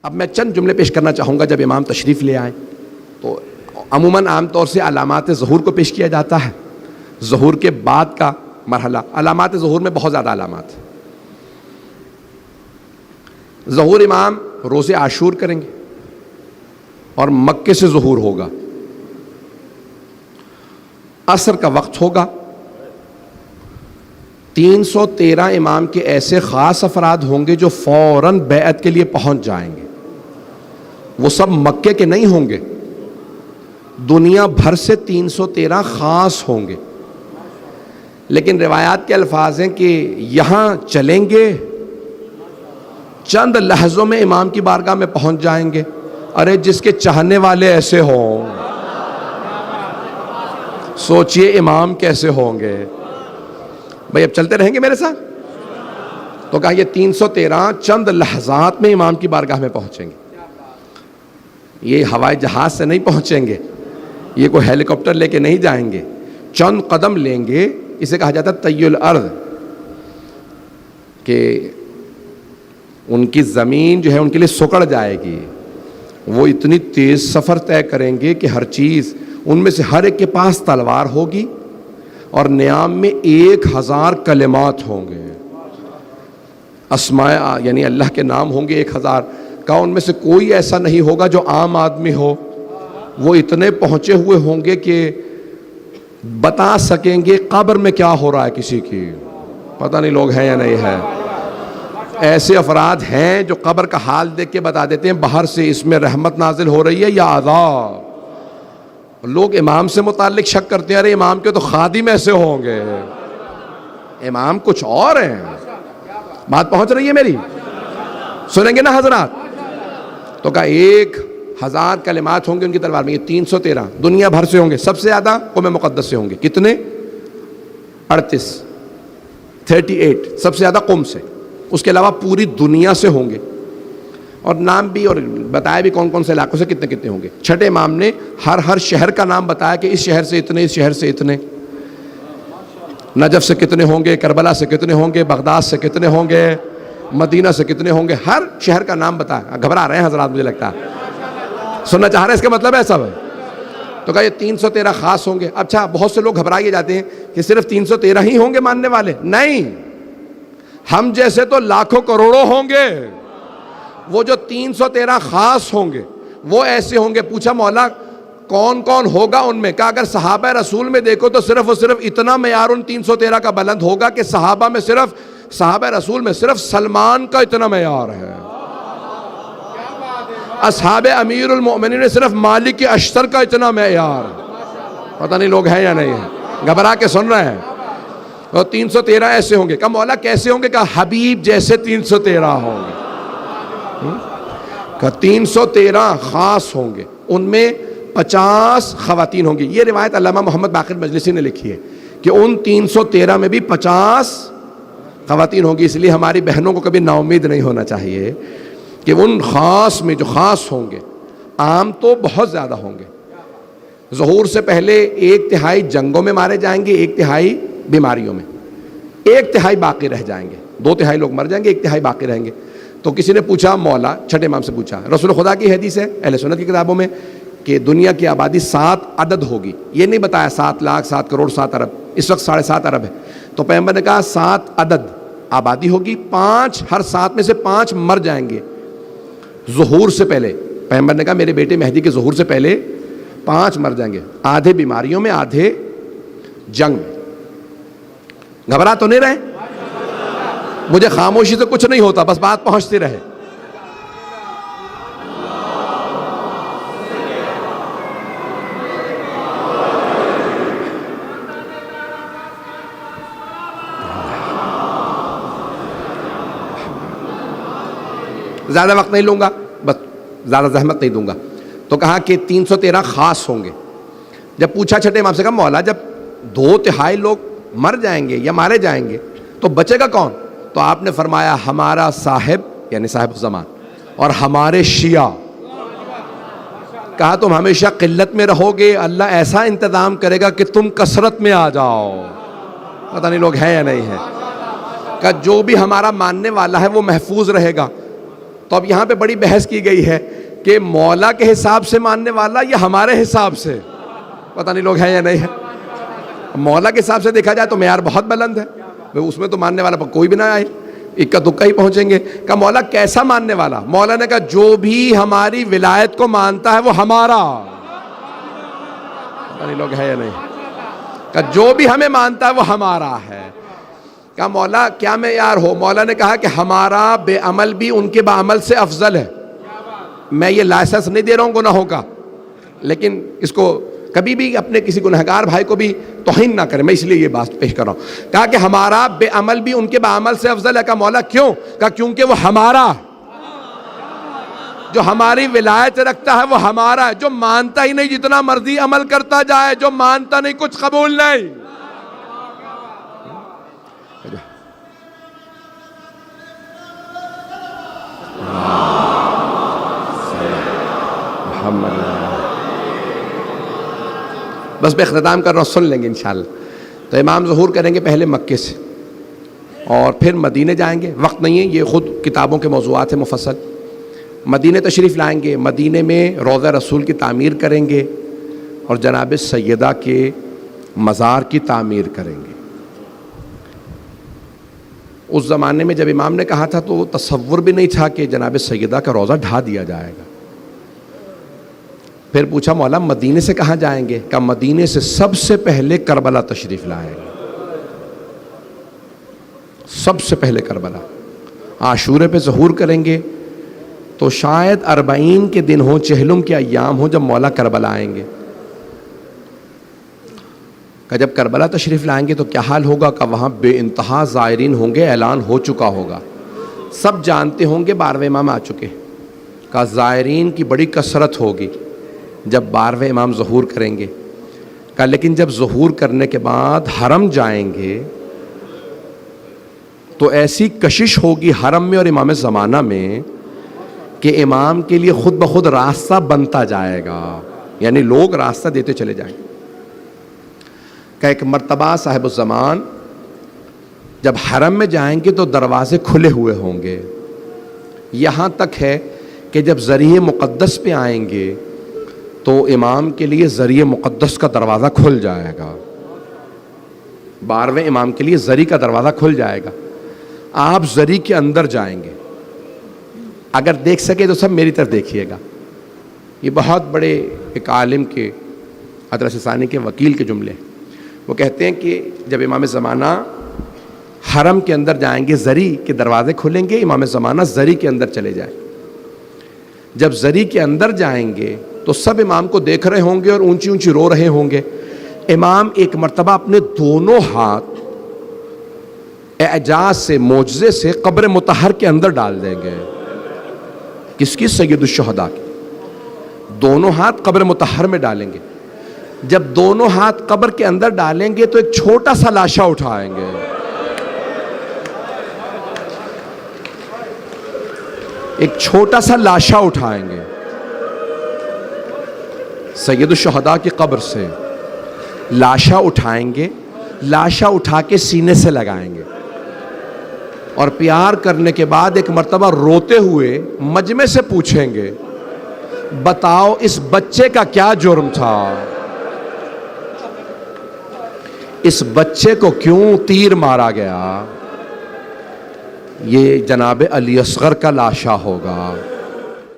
اب میں چند جملے پیش کرنا چاہوں گا جب امام تشریف لے آئیں تو عموماً عام طور سے علامات ظہور کو پیش کیا جاتا ہے. ظہور کے بعد کا مرحلہ، علامات ظہور میں بہت زیادہ علامات. ظہور امام روز عاشور کریں گے اور مکے سے ظہور ہوگا. عصر کا وقت ہوگا. 313 امام کے ایسے خاص افراد ہوں گے جو فوراً بیعت کے لیے پہنچ جائیں گے. وہ سب مکے کے نہیں ہوں گے، دنیا بھر سے 313 خاص ہوں گے. لیکن روایات کے الفاظ ہیں کہ یہاں چلیں گے، چند لحظوں میں امام کی بارگاہ میں پہنچ جائیں گے. ارے جس کے چاہنے والے ایسے ہوں، سوچئے امام کیسے ہوں گے. بھئی اب چلتے رہیں گے میرے ساتھ؟ تو کہا یہ 313 چند لحظات میں امام کی بارگاہ میں پہنچیں گے. یہ ہوائی جہاز سے نہیں پہنچیں گے، یہ کوئی ہیلی کاپٹر لے کے نہیں جائیں گے. چند قدم لیں گے، اسے کہا جاتا ہے طی الارض، کہ ان کی زمین جو ہے ان کے لیے سکڑ جائے گی. وہ اتنی تیز سفر طے کریں گے کہ ہر چیز، ان میں سے ہر ایک کے پاس تلوار ہوگی اور نیام میں 1000 کلمات ہوں گے. اسماء یعنی اللہ کے نام ہوں گے 1000 کا. ان میں سے کوئی ایسا نہیں ہوگا جو عام آدمی ہو. وہ اتنے پہنچے ہوئے ہوں گے کہ بتا سکیں گے قبر میں کیا ہو رہا ہے. کسی کی پتہ نہیں لوگ ہیں یا نہیں ہے. ایسے افراد ہیں جو قبر کا حال دیکھ کے بتا دیتے ہیں باہر سے اس میں رحمت نازل ہو رہی ہے یا عذاب. لوگ امام سے متعلق شک کرتے ہیں، ارے امام کے تو خادم ایسے ہوں گے، امام کچھ اور ہیں. بات پہنچ رہی ہے میری؟ سنیں گے نا حضرات؟ تو کہا 1000 کلمات ہوں گے ان کی تلوار میں. یہ 313 دنیا بھر سے ہوں گے. سب سے زیادہ قوم مقدس سے ہوں گے. کتنے؟ 38 سب سے زیادہ قوم سے. اس کے علاوہ پوری دنیا سے ہوں گے. اور نام بھی اور بتایا بھی کون کون سے علاقوں سے کتنے کتنے ہوں گے. چھٹے امام نے ہر شہر کا نام بتایا کہ اس شہر سے اتنے، اس شہر سے اتنے. نجف سے کتنے ہوں گے، کربلا سے کتنے ہوں گے، بغداد سے کتنے ہوں گے، مدینہ سے کتنے ہوں گے. ہر شہر کا نام بتایا. گھبرا رہے ہیں حضرات مجھے لگتا ہے، سننا چاہ رہے ہیں اس کا مطلب ہے سب. تو کہا یہ 313 خاص ہوں گے. اچھا بہت سے لوگ گھبرائے جاتے ہیں کہ صرف 313 ہی ہوں گے ماننے والے. نہیں، ہم جیسے تو لاکھوں کروڑوں ہوں گے. وہ جو 313 خاص ہوں گے وہ ایسے ہوں گے. پوچھا مولا کون کون ہوگا ان میں؟ کہا اگر صحابہ رسول میں دیکھو تو صرف اور صرف اتنا معیار ان 313 کا بلند ہوگا کہ صحابہ میں صرف، صحابہ رسول میں صرف سلمان کا اتنا معیار ہے. اصحاب امیر المؤمنین نے صرف مالک اشتر کا اتنا معیار. پتہ نہیں لوگ ہیں یا نہیں ہیں، گھبرا کے سن رہے ہیں. اور 313 ایسے ہوں گے. کہا مولا کیسے ہوں گے؟ کہا حبیب جیسے 313 ہوں گے. کہا 313 خاص ہوں گے. ان میں 50 خواتین ہوں گی. یہ روایت علامہ محمد باقر مجلسی نے لکھی ہے کہ ان 313 میں بھی 50 خواتین ہوں گی. اس لیے ہماری بہنوں کو کبھی نا امید نہیں ہونا چاہیے کہ ان خاص میں جو خاص ہوں گے. عام تو بہت زیادہ ہوں گے. ظہور سے پہلے 1/3 جنگوں میں مارے جائیں گے، 1/3 بیماریوں میں، 1/3 باقی رہ جائیں گے. 2/3 لوگ مر جائیں گے، 1/3 باقی رہیں گے. تو کسی نے پوچھا مولا، چھٹے امام سے پوچھا، رسول خدا کی حدیث ہے اہل سنت کی کتابوں میں کہ دنیا کی آبادی 7 عدد ہوگی. یہ نہیں بتایا 7 لاکھ 7 کروڑ 7 ارب. اس وقت 7.5 ارب ہے. تو پیغمبر نے کہا 7 عدد آبادی ہوگی. 5 ہر 7 میں سے 5 مر جائیں گے ظہور سے پہلے. پیغمبر نے کہا میرے بیٹے مہدی کے ظہور سے پہلے 5 مر جائیں گے. آدھے بیماریوں میں، آدھے جنگ میں. گھبرا تو نہیں رہے؟ مجھے خاموشی سے کچھ نہیں ہوتا، بس بات پہنچتی رہے. زیادہ وقت نہیں لوں گا، بس زیادہ زحمت نہیں دوں گا. تو کہا کہ 313 خاص ہوں گے. جب پوچھا چھٹے امام سے، کہا مولا جب 2/3 لوگ مر جائیں گے یا مارے جائیں گے تو بچے گا کون؟ تو آپ نے فرمایا ہمارا صاحب یعنی صاحب زمان اور ہمارے شیعہ. کہا تم ہمیشہ قلت میں رہو گے، اللہ ایسا انتظام کرے گا کہ تم کثرت میں آ جاؤ. پتہ نہیں لوگ ہیں یا نہیں ہیں. کہا جو بھی ہمارا ماننے والا ہے وہ محفوظ رہے گا. تو اب یہاں پہ بڑی بحث کی گئی ہے کہ مولا کے حساب سے ماننے والا یا ہمارے حساب سے، پتہ نہیں لوگ ہیں یا نہیں ہے۔ مولا کے حساب سے دیکھا جائے تو معیار بہت بلند ہے، اس میں تو ماننے والا کوئی بھی نہ آئے، اکا دکا ہی پہنچیں گے۔ کہا مولا کیسا ماننے والا؟ مولا نے کہا جو بھی ہماری ولایت کو مانتا ہے وہ ہمارا، پتہ نہیں لوگ ہیں یا نہیں، کہا جو بھی ہمیں مانتا ہے وہ ہمارا ہے۔ کہا مولا کیا معیار ہو؟ مولا نے کہا کہ ہمارا بے عمل بھی ان کے بعمل سے افضل ہے۔ میں یہ لائسنس نہیں دے رہا ہوں گناہوں کا، لیکن اس کو کبھی بھی اپنے کسی گنہگار بھائی کو بھی توہین نہ کرے، میں اس لیے یہ بات پیش کر رہا ہوں۔ کہا کہ ہمارا بے عمل بھی ان کے بعمل سے افضل ہے۔ کہا مولا کیوں؟ کہا کیونکہ وہ ہمارا، جو ہماری ولایت رکھتا ہے وہ ہمارا ہے، جو مانتا ہی نہیں جتنا مرضی عمل کرتا جائے، جو مانتا نہیں کچھ قبول نہیں۔ بس میں اختتام کر رہا ہوں، سن لیں گے انشاءاللہ۔ تو امام ظہور کریں گے پہلے مکے سے اور پھر مدینے جائیں گے، وقت نہیں ہے، یہ خود کتابوں کے موضوعات ہیں مفصل۔ مدینے تشریف لائیں گے، مدینے میں روضہ رسول کی تعمیر کریں گے اور جناب سیدہ کے مزار کی تعمیر کریں گے۔ اس زمانے میں جب امام نے کہا تھا تو تصور بھی نہیں تھا کہ جناب سیدہ کا روضہ ڈھا دیا جائے گا۔ پھر پوچھا مولا مدینے سے کہاں جائیں گے؟ کہ مدینے سے سب سے پہلے کربلا تشریف لائیں گے، سب سے پہلے کربلا۔ عاشورے پہ ظہور کریں گے تو شاید 40 کے دن ہوں، چہلم کے ایام ہوں جب مولا کربلا آئیں گے۔ کہ جب کربلا تشریف لائیں گے تو کیا حال ہوگا؟ کہ وہاں بے انتہا زائرین ہوں گے، اعلان ہو چکا ہوگا، سب جانتے ہوں گے 12ویں امام آ چکے۔ کہ زائرین کی بڑی کثرت ہوگی جب 12ویں امام ظہور کریں گے۔ کہ لیکن جب ظہور کرنے کے بعد حرم جائیں گے تو ایسی کشش ہوگی حرم میں اور امام زمانہ میں کہ امام کے لیے خود بخود راستہ بنتا جائے گا، یعنی لوگ راستہ دیتے چلے جائیں گے۔ کہ ایک مرتبہ صاحب الزمان جب حرم میں جائیں گے تو دروازے کھلے ہوئے ہوں گے، یہاں تک ہے کہ جب ذریعہ مقدس پہ آئیں گے تو امام کے لیے ذریعہ مقدس کا دروازہ کھل جائے گا، 12ویں امام کے لیے ذری کا دروازہ کھل جائے گا۔ آپ ذری کے اندر جائیں گے، اگر دیکھ سکے تو سب میری طرف دیکھیے گا۔ یہ بہت بڑے ایک عالم کے، حضرت ثانی کے وکیل کے جملے، وہ کہتے ہیں کہ جب امام زمانہ حرم کے اندر جائیں گے ذری کے دروازے کھلیں گے، امام زمانہ ذری کے اندر چلے جائیں۔ جب ذری کے اندر جائیں گے تو سب امام کو دیکھ رہے ہوں گے اور اونچی اونچی رو رہے ہوں گے۔ امام ایک مرتبہ اپنے دونوں ہاتھ اعجاز سے، معجزے سے قبر مطہر کے اندر ڈال دیں گے۔ کس کی؟ سید الشہداء کی۔ دونوں ہاتھ قبر مطہر میں ڈالیں گے۔ جب دونوں ہاتھ قبر کے اندر ڈالیں گے تو ایک چھوٹا سا لاشا اٹھائیں گے، ایک چھوٹا سا لاشا اٹھائیں گے سید الشہداء کی قبر سے، لاشا اٹھائیں گے، لاشا اٹھا کے سینے سے لگائیں گے اور پیار کرنے کے بعد ایک مرتبہ روتے ہوئے مجمع سے پوچھیں گے بتاؤ اس بچے کا کیا جرم تھا، اس بچے کو کیوں تیر مارا گیا؟ یہ جناب علی اصغر کا لاشا ہوگا۔